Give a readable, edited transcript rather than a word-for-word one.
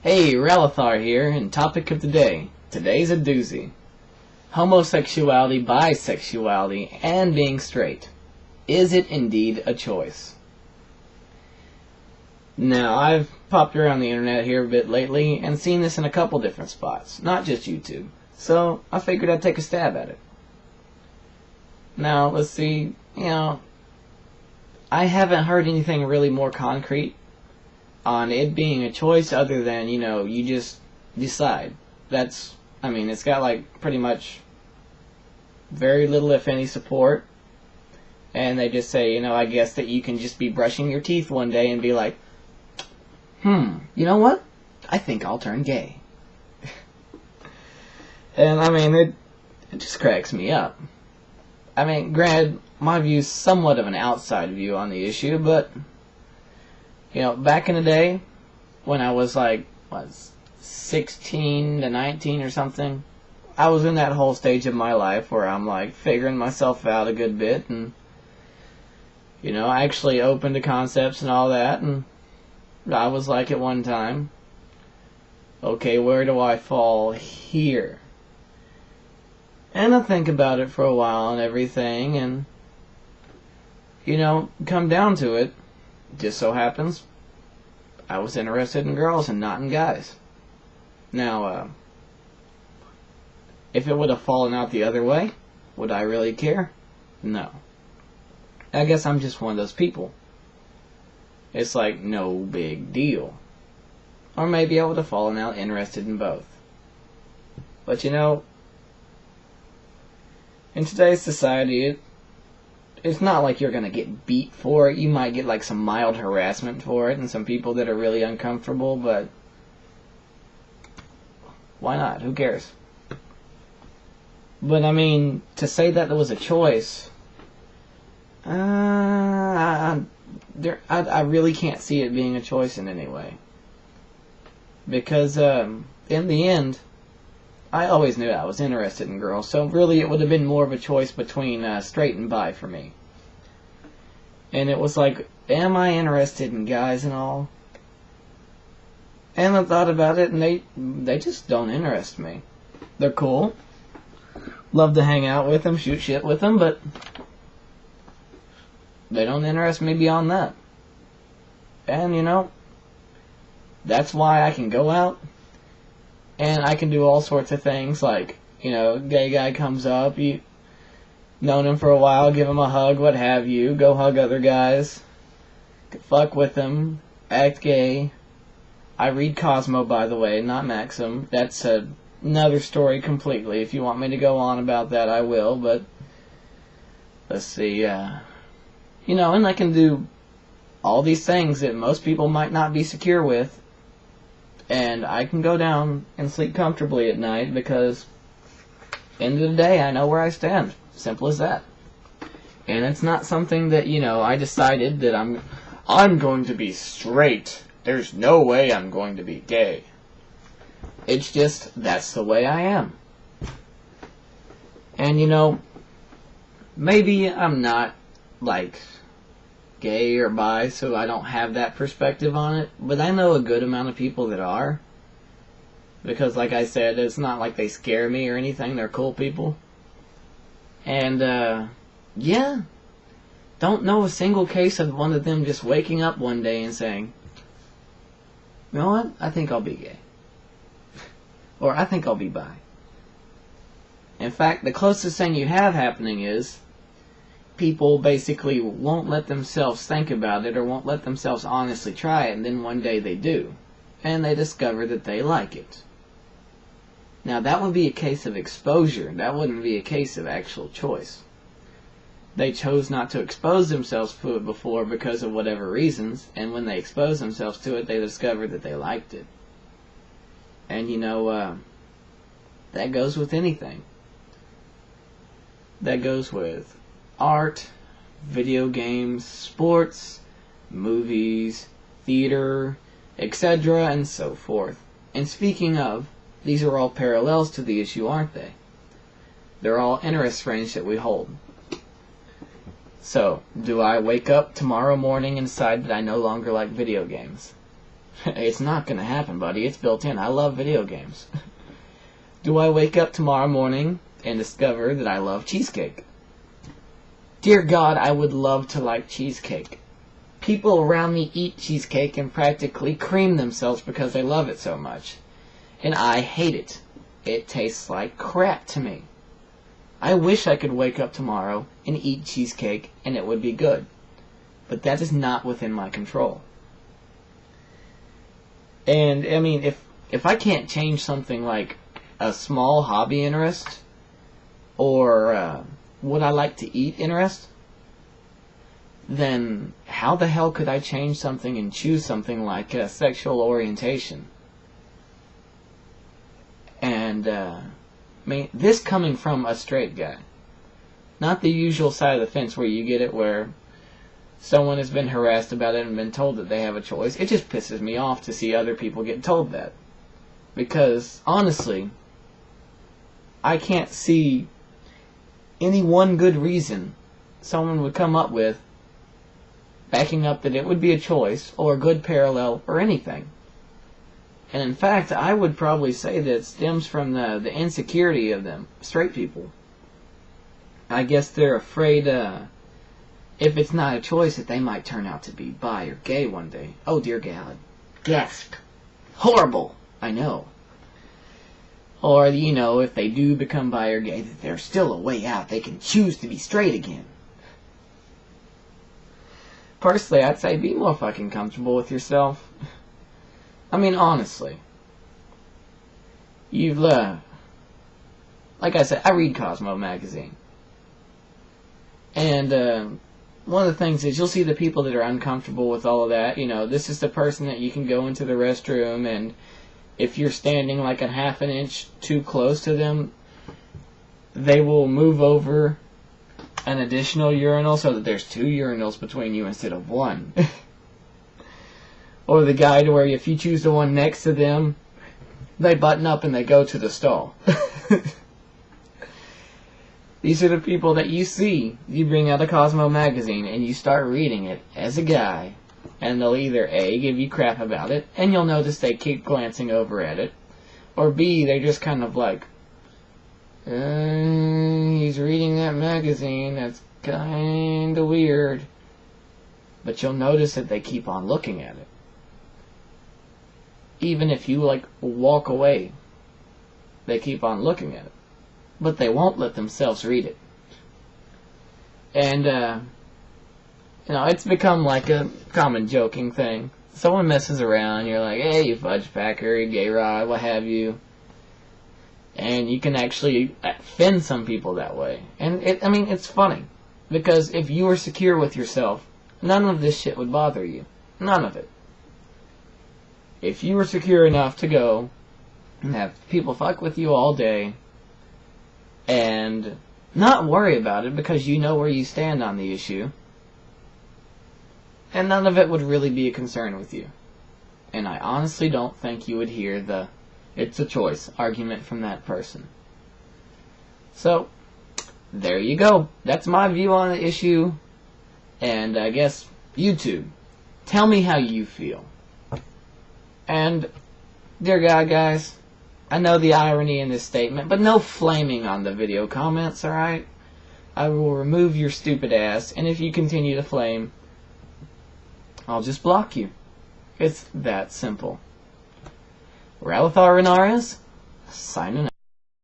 Hey, Ralathar here, and topic of the day. Today's a doozy. Homosexuality, bisexuality, and being straight. Is it indeed a choice? Now, I've popped around the internet here a bit lately and seen this in a couple different spots, not just YouTube. So, I figured I'd take a stab at it. Now, let's see, I haven't heard anything really more concrete on it being a choice other than, you just decide. It's got like pretty much very little if any support. And they just say, I guess that you can just be brushing your teeth one day and be like, you know what? I think I'll turn gay. And it just cracks me up. Granted, my view's somewhat of an outside view on the issue, but back in the day, when I was 16 to 19 or something, I was in that whole stage of my life where I'm figuring myself out a good bit, and actually open to concepts and all that, and I was like at one time, okay, where do I fall here? And I think about it for a while and everything, and come down to it, just so happens I was interested in girls and not in guys. Now, if it would have fallen out the other way, would I really care? No. I guess I'm just one of those people. It's like no big deal. Or maybe I would have fallen out interested in both. But in today's society, it's not like you're going to get beat for it. You might get some mild harassment for it and some people that are really uncomfortable, but why not? Who cares? But to say that there was a choice, I really can't see it being a choice in any way. Because in the end, I always knew I was interested in girls, so really it would have been more of a choice between straight and bi for me. And it was like, am I interested in guys and all? And I thought about it, and they just don't interest me. They're cool. Love to hang out with them, shoot shit with them, but they don't interest me beyond that. And, that's why I can go out, and I can do all sorts of things, gay guy comes up, you known him for a while, give him a hug, what have you, go hug other guys, fuck with them, act gay. I read Cosmo, by the way, not Maxim. That's another story completely. If you want me to go on about that, I will, but let's see, and I can do all these things that most people might not be secure with, and I can go down and sleep comfortably at night because, end of the day, I know where I stand. Simple as that. And it's not something that, I decided that I'm going to be straight. There's no way I'm going to be gay. It's just, that's the way I am. And, maybe I'm not, gay or bi, so I don't have that perspective on it, but I know a good amount of people that are. Because, like I said, it's not like they scare me or anything, they're cool people. And, yeah, don't know a single case of one of them just waking up one day and saying, you know what, I think I'll be gay. Or I think I'll be bi. In fact, the closest thing you have happening is people basically won't let themselves think about it or won't let themselves honestly try it, and then one day they do. And they discover that they like it. Now, that would be a case of exposure. That wouldn't be a case of actual choice. They chose not to expose themselves to it before because of whatever reasons, and when they exposed themselves to it, they discovered that they liked it. And that goes with anything. That goes with art, video games, sports, movies, theater, etc., and so forth. And speaking of, these are all parallels to the issue, aren't they? They're all interest range that we hold. So, do I wake up tomorrow morning and decide that I no longer like video games? It's not gonna happen, buddy. It's built in. I love video games. Do I wake up tomorrow morning and discover that I love cheesecake? Dear God, I would love to like cheesecake. People around me eat cheesecake and practically cream themselves because they love it so much. And I hate it. It tastes like crap to me. I wish I could wake up tomorrow and eat cheesecake and it would be good. But that is not within my control. And, I mean, if I can't change something like a small hobby interest or what I like to eat interest, then how the hell could I change something and choose something like sexual orientation? And, I mean, this coming from a straight guy. Not the usual side of the fence where you get it where someone has been harassed about it and been told that they have a choice. It just pisses me off to see other people get told that. Because, honestly, I can't see any one good reason someone would come up with backing up that it would be a choice or a good parallel or anything. And in fact, I would probably say that it stems from the insecurity of them, straight people. I guess they're afraid if it's not a choice that they might turn out to be bi or gay one day. Oh dear God. Gasp. Horrible. I know. Or, you know, if they do become bi or gay, that there's still a way out. They can choose to be straight again. Personally, I'd say be more fucking comfortable with yourself. I mean, honestly. You've, like I said, I read Cosmo magazine. And, one of the things is you'll see the people that are uncomfortable with all of that. You know, this is the person that you can go into the restroom and if you're standing like a half an inch too close to them, they will move over an additional urinal so that there's 2 urinals between you instead of 1. Or the guy to where if you choose the one next to them, they button up and they go to the stall. These are the people that you see. You bring out a Cosmo magazine and you start reading it as a guy, and they'll either A, give you crap about it, and you'll notice they keep glancing over at it, or B, they're just kind of like, he's reading that magazine, that's kinda weird. But you'll notice that they keep on looking at it. Even if you, like, walk away, they keep on looking at it. But they won't let themselves read it. And, you know, it's become like a common joking thing. Someone messes around, you're like, hey, you fudge packer, you gay rod, what have you. And you can actually offend some people that way. And, I mean, it's funny. Because if you were secure with yourself, none of this shit would bother you. None of it. If you were secure enough to go and have people fuck with you all day and not worry about it because you know where you stand on the issue, and none of it would really be a concern with you. And I honestly don't think you would hear the it's a choice argument from that person. So, there you go. That's my view on the issue. And I guess, YouTube, tell me how you feel. And, dear God, guys, I know the irony in this statement, but no flaming on the video comments, alright? I will remove your stupid ass, and if you continue to flame, I'll just block you. It's that simple. Ralithar Renares, signing out.